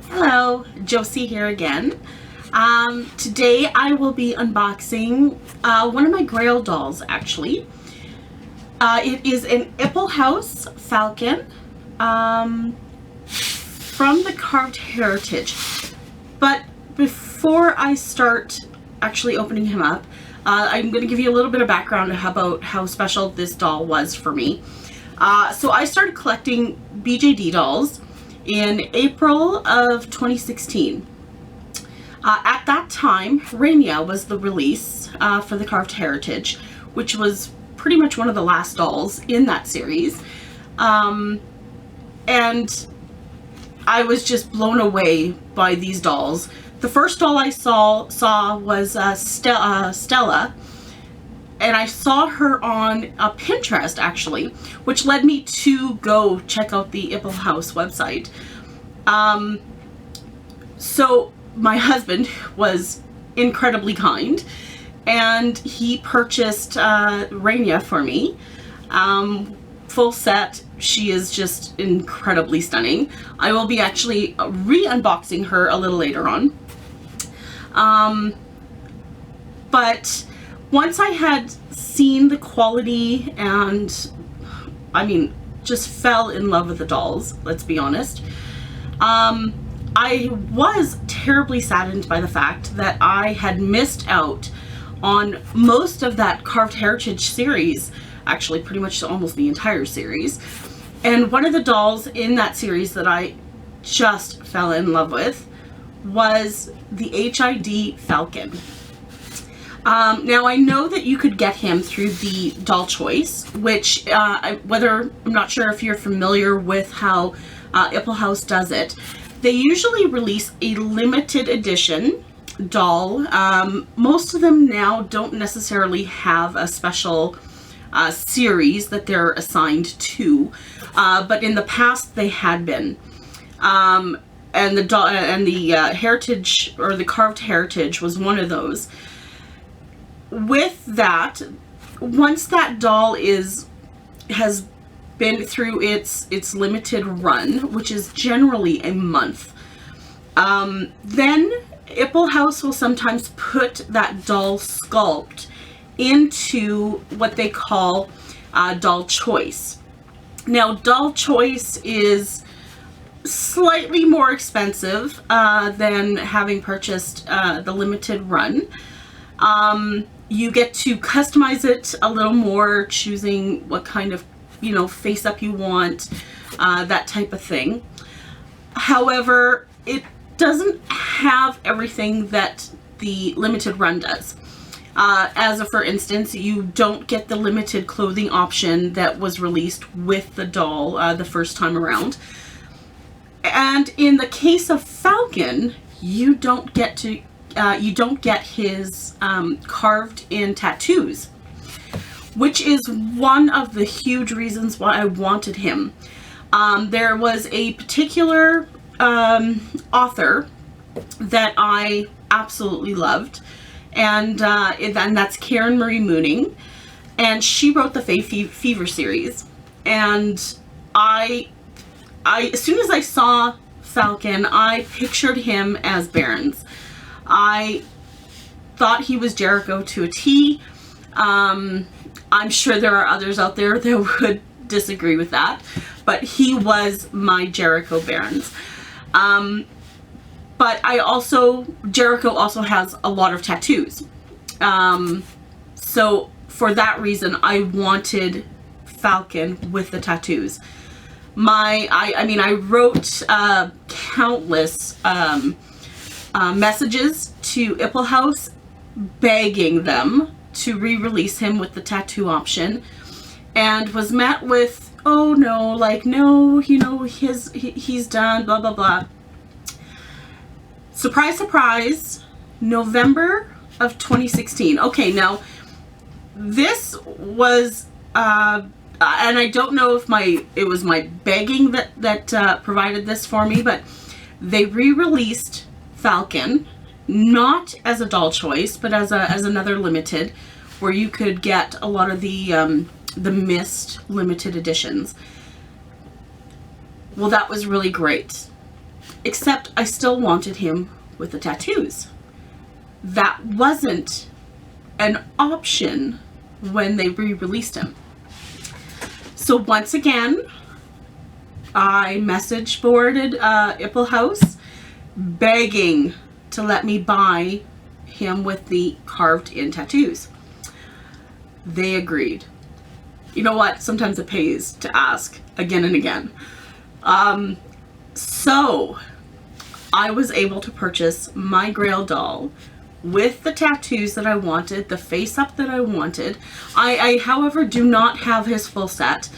Hello, Josie here again. Today I will be unboxing one of my Grail dolls, actually. It is an Iplehouse Falcon from the Carved Heritage. But before I start actually opening him up, I'm going to give you a little bit of background about how special this doll was for me. So I started collecting BJD dolls in April of 2016. At that time, Rainier was the release for the Carved Heritage, which was pretty much one of the last dolls in that series. And I was just blown away by these dolls. The first doll I saw was Stella, and I saw her on Pinterest, actually, which led me to go check out the Iplehouse website. So my husband was incredibly kind, and he purchased Rainier for me. Full set. She is just incredibly stunning. I will be actually re-unboxing her a little later on. But once I had seen the quality and, I mean, just fell in love with the dolls, let's be honest, I was terribly saddened by the fact that I had missed out on most of that Carved Heritage series, actually pretty much almost the entire series. And one of the dolls in that series that I just fell in love with was the HID Falcon. Now I know that you could get him through the Doll Choice, which I'm not sure if you're familiar with how Iplehouse does it. They usually release a limited edition doll. Most of them now don't necessarily have a special series that they're assigned to, but in the past they had been. And the Heritage, or the Carved Heritage, was one of those. With that, once that doll has been through its limited run, which is generally a month, then Iplehouse will sometimes put that doll sculpt into what they call Doll Choice. Now, Doll Choice is slightly more expensive than having purchased the limited run. You get to customize it a little more, choosing what kind of, face up you want, that type of thing. However, it doesn't have everything that the limited run does. For instance, you don't get the limited clothing option that was released with the doll the first time around. And in the case of Falcon, you don't get his carved in tattoos, which is one of the huge reasons why I wanted him. There was a particular author that I absolutely loved, and that's Karen Marie Mooning, and she wrote the Fae Fever series. And as soon as I saw Falcon, I pictured him as Barons. I thought he was Jericho to a T. I'm sure there are others out there that would disagree with that, but he was my Jericho Barons. But Jericho also has a lot of tattoos. So for that reason, I wanted Falcon with the tattoos. I wrote countless messages to Iplehouse begging them to re-release him with the tattoo option, and was met with, oh no, no, he's done, blah blah blah. Surprise, surprise, November of 2016. Okay, now this was and I don't know if it was my begging that provided this for me, but they re-released Falcon, not as a Doll Choice, but as another limited, where you could get a lot of the missed limited editions. Well, that was really great. except I still wanted him with the tattoos. That wasn't an option when they re-released him. So once again, I message boarded Iplehouse begging to let me buy him with the carved in tattoos. They agreed. You know what? Sometimes it pays to ask again and again. So I was able to purchase my Grail doll with the tattoos that I wanted, the face up that I wanted. I however, do not have his full set.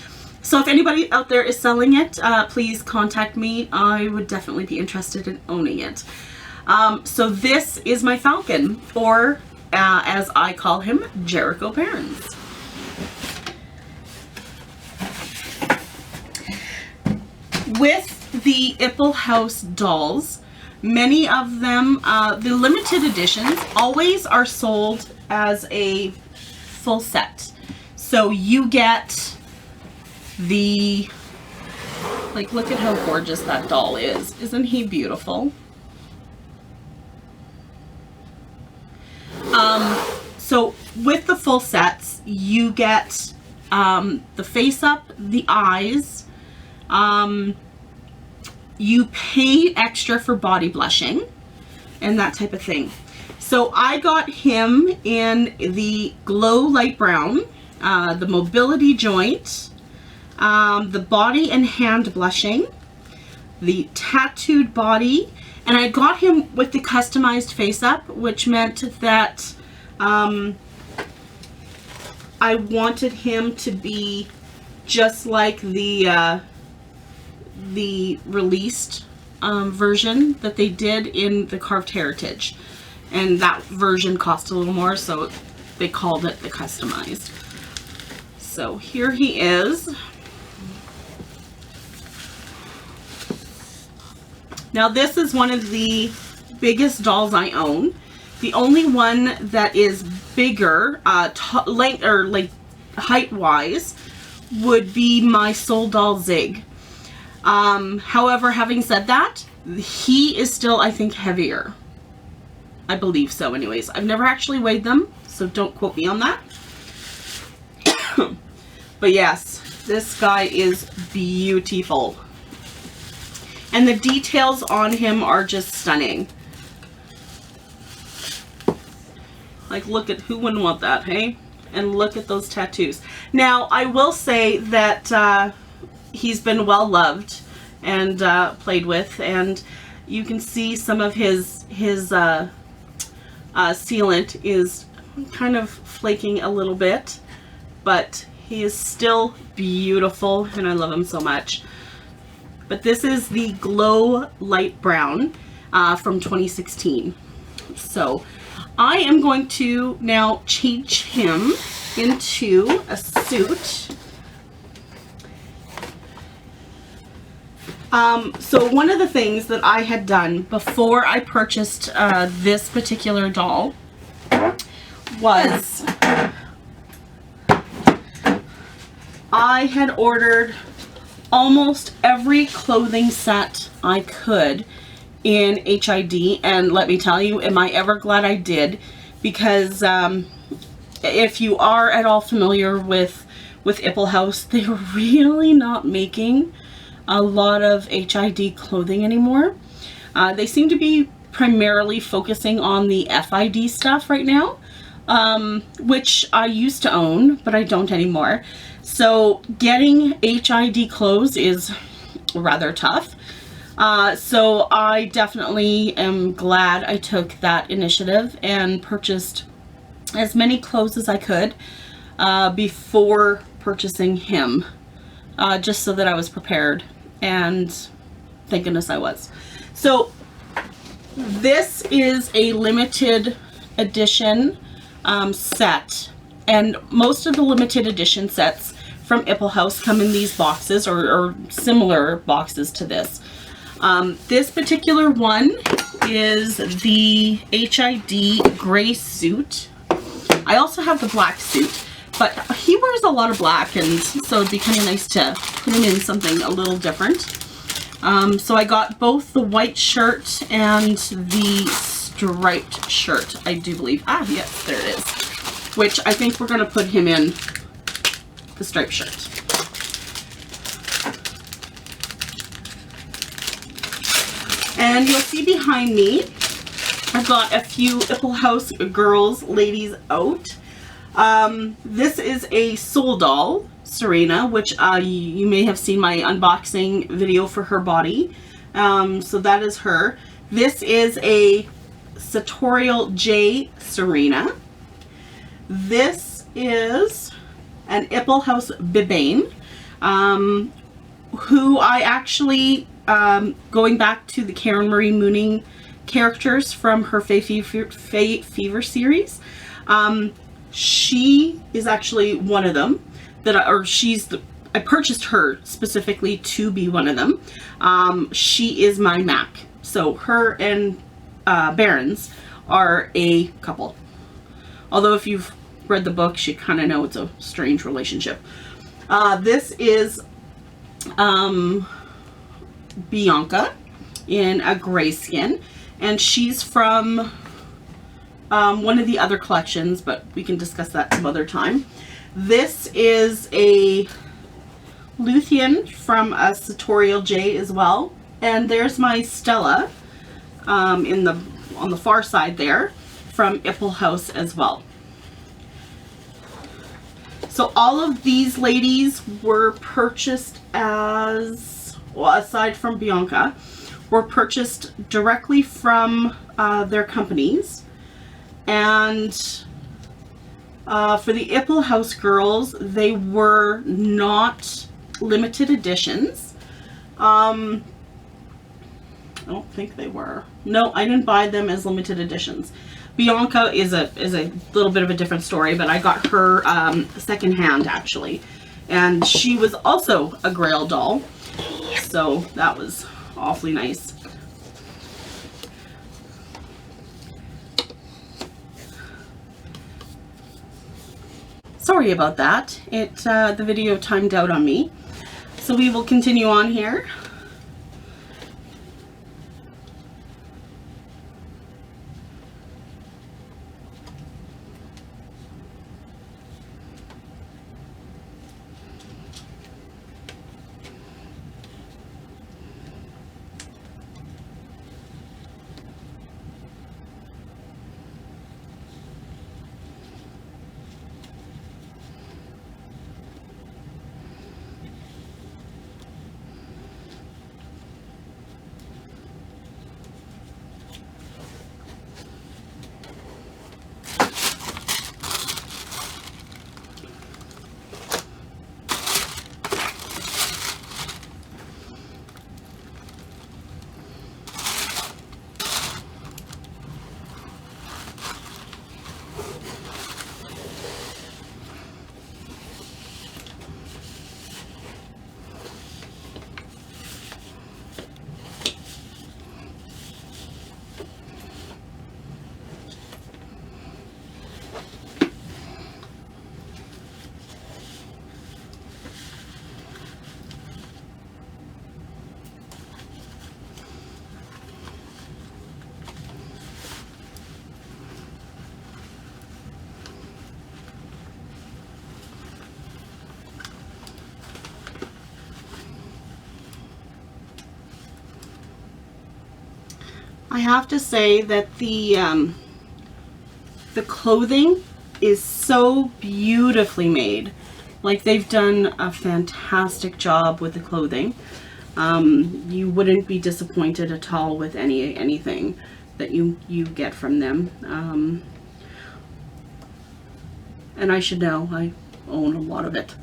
So if anybody out there is selling it, please contact me. I would definitely be interested in owning it. So this is my Falcon, or as I call him, Jericho Barons. With the Iplehouse dolls, many of them, the limited editions, always are sold as a full set. So you get the, like, look at how gorgeous that doll is. Isn't he beautiful? So with the full sets, you get the face up, the eyes. You pay extra for body blushing and that type of thing. So I got him in the glow light brown, the mobility joint, the body and hand blushing, the tattooed body, and I got him with the customized face up, which meant that I wanted him to be just like the released version that they did in the Carved Heritage, and that version cost a little more, so they called it the customized. So here he is. Now this is one of the biggest dolls I own. The only one that is bigger, length or like height wise, would be my Soul Doll Zig. However, having said that, he is still, I think, heavier. I believe so anyways. I've never actually weighed them, so don't quote me on that. But yes, this guy is beautiful. And the details on him are just stunning. Like, look at, who wouldn't want that, hey? And look at those tattoos. Now, I will say that he's been well loved and played with, and you can see some of his sealant is kind of flaking a little bit, but he is still beautiful and I love him so much. But this is the Glow Light Brown from 2016. So I am going to now change him into a suit. So one of the things that I had done before I purchased this particular doll was I had ordered almost every clothing set I could in HID, and let me tell you, am I ever glad I did, because if you are at all familiar with Iplehouse, they're really not making a lot of HID clothing anymore. They seem to be primarily focusing on the FID stuff right now, which I used to own, but I don't anymore. So getting HID clothes is rather tough. So I definitely am glad I took that initiative and purchased as many clothes as I could before purchasing him, just so that I was prepared, and thank goodness I was. So this is a limited edition set, and most of the limited edition sets from Iplehouse come in these boxes, or similar boxes to this. This particular one is the HID gray suit. I also have the black suit, but he wears a lot of black, and so it'd be kind of nice to put him in something a little different. So I got both the white shirt and the striped shirt, I do believe. Ah, yes, there it is. Which I think we're going to put him in the striped shirt. And you'll see behind me, I've got a few Iplehouse girls, ladies out. This is a Soul Doll, Serena, which you may have seen my unboxing video for her body. So that is her. This is a Sartorial J Serena. This is an Iplehouse Bibane, who I actually, going back to the Karen Marie Mooning characters from her Fae Fever series, she is actually one of them that I purchased her specifically to be one of them. She is my Mac. So her and Barron's are a couple. Although if you've read the book, you kind of know it's a strange relationship. This is Bianca in a gray skin, and she's from one of the other collections, but we can discuss that some other time. This is a Luthien from a Sartorial J as well, and there's my Stella on the far side there from Iplehouse as well. So all of these ladies were purchased as, well, aside from Bianca, were purchased directly from their companies. And for the Iplehouse girls, they were not limited editions. I don't think they were. No, I didn't buy them as limited editions. Bianca is a little bit of a different story, but I got her secondhand actually, and she was also a Grail doll, so that was awfully nice. Sorry about that. The video timed out on me, so we will continue on here. I have to say that the clothing is so beautifully made. Like, they've done a fantastic job with the clothing. You wouldn't be disappointed at all with anything that you get from them. And I should know, I own a lot of it.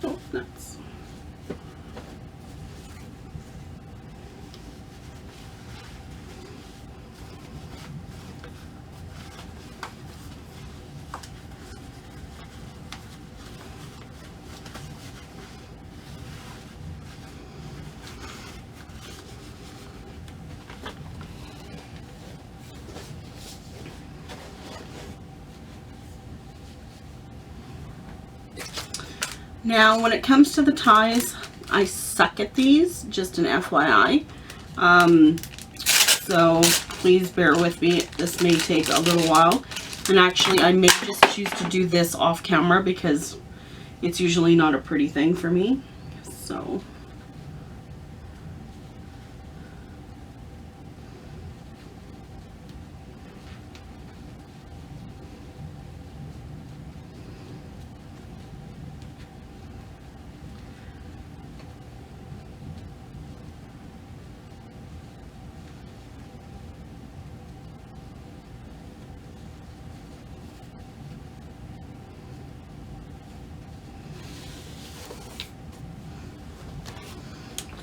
Oh, nuts. Now, when it comes to the ties, I suck at these, just an FYI. So please bear with me. This may take a little while. And actually, I may just choose to do this off camera because it's usually not a pretty thing for me. So...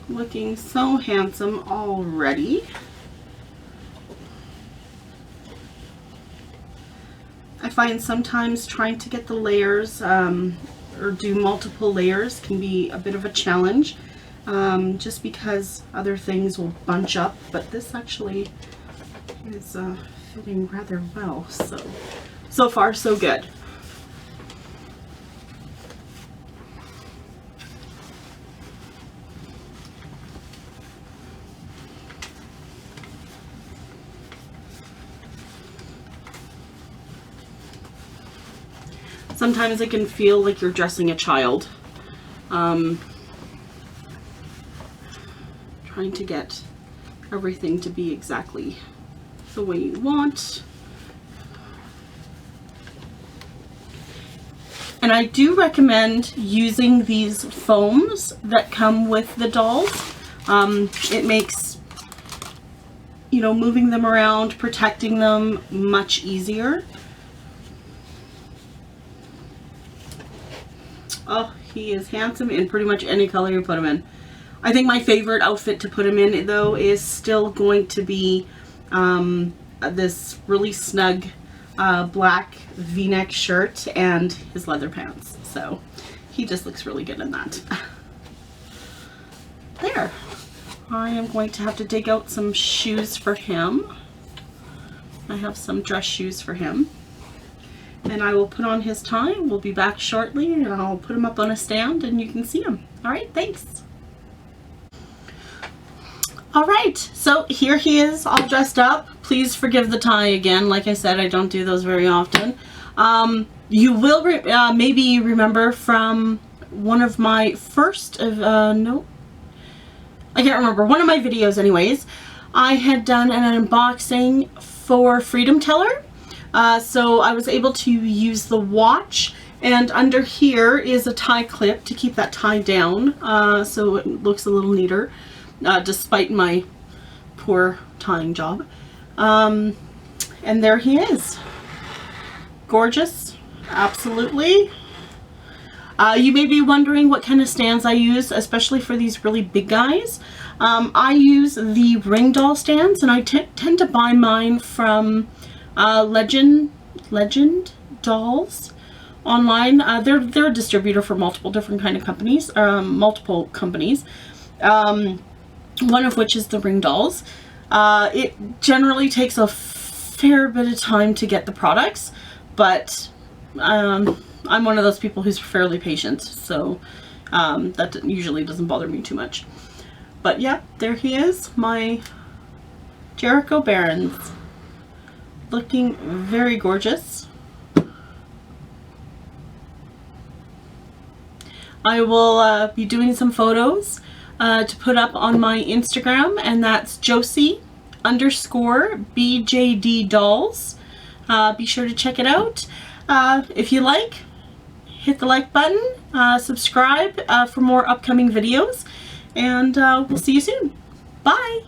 looking so handsome already. I find sometimes trying to get the layers or do multiple layers can be a bit of a challenge, just because other things will bunch up, but this actually is fitting rather well. So far so good. Sometimes it can feel like you're dressing a child. Trying to get everything to be exactly the way you want. And I do recommend using these foams that come with the dolls. It makes, you know, moving them around, protecting them much easier. Oh, he is handsome in pretty much any color you put him in. I think my favorite outfit to put him in, though, is still going to be this really snug black V-neck shirt and his leather pants. So he just looks really good in that. There. I am going to have to dig out some shoes for him. I have some dress shoes for him. And I will put on his tie. We'll be back shortly, and I'll put him up on a stand and you can see him. All right, thanks. All right, so here he is all dressed up. Please forgive the tie again. Like I said, I don't do those very often. You will maybe remember from one of my first, no, I can't remember, one of my videos anyways, I had done an unboxing for Freedom Teller. So I was able to use the watch, and under here is a tie clip to keep that tie down, so it looks a little neater, despite my poor tying job. And there he is. Gorgeous, absolutely. You may be wondering what kind of stands I use, especially for these really big guys. I use the ring doll stands, and I tend to buy mine from Legend Dolls online. They're a distributor for multiple different kind of companies, multiple companies. One of which is the ring dolls. It generally takes a fair bit of time to get the products, but I'm one of those people who's fairly patient, so that usually doesn't bother me too much. But yeah, there he is, my Jericho Barons. Looking very gorgeous. I will be doing some photos to put up on my Instagram, and that's Josie_BJD Dolls. Be sure to check it out. If you like, hit the like button, subscribe for more upcoming videos, and we'll see you soon. Bye!